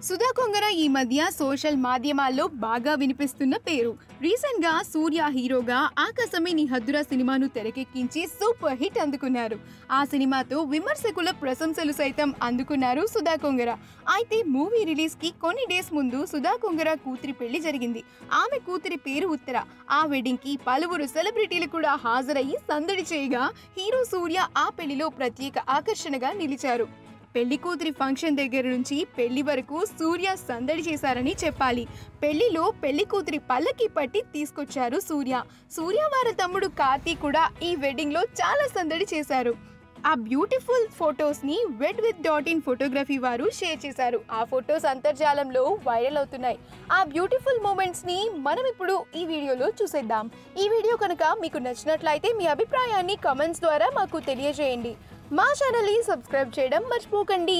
సుధా కొంగర ఈ మధ్య సోషల్ మాధ్యమాల్లో బాగా వినిపిస్తున్న పేరు. రీసెంట్ గా సూర్య హీరోగా ఆకాశమే నీ హద్దురా సినిమాను తెరకెక్కించి సూపర్ హిట్ అందుకున్నారు. ఆ సినిమాతో విమర్శకుల ప్రశంసలు సైతం అందుకున్నారు సుధా కొంగర. అయితే మూవీ రిలీజ్ కి కొన్ని డేస్ ముందు సుధా కొంగర కూతురి పెళ్లి జరిగింది. ఆమె కూతురి పేరు ఉత్తర. ఆ వెడ్డింగ్ కి పలువురు సెలబ్రిటీలు కూడా హాజరయ్యి సందడి చేయగా హీరో సూర్య ఆ పెళ్లిలో ప్రత్యేక ఆకర్షణగా నిలిచారు. పెళ్లి కూతురి ఫంక్షన్ దగ్గర నుంచి పెళ్లి వరకు సూర్య సందడి చేశారని చెప్పాలి. పెళ్లిలో పెళ్లి కూతురి పల్లకి పట్టి తీసుకొచ్చారు సూర్య వారి తమ్ముడు కార్తీక్ కూడా ఈ వెడ్డింగ్ లో చాలా సందడి చేశారు. ఆ బ్యూటిఫుల్ ఫొటోస్ ని wed.in ఫోటోగ్రఫీ వారు షేర్ చేశారు. ఆ ఫొటోస్ అంతర్జాలంలో వైరల్ అవుతున్నాయి. ఆ బ్యూటిఫుల్ మూమెంట్స్ ని మనం ఇప్పుడు ఈ వీడియోలో చూసేద్దాం. ఈ వీడియో కనుక మీకు నచ్చినట్లయితే మీ అభిప్రాయాన్ని కామెంట్స్ ద్వారా మాకు తెలియజేయండి. మా ఛానల్ ని సబ్స్క్రైబ్ చేయడం మర్చిపోకండి.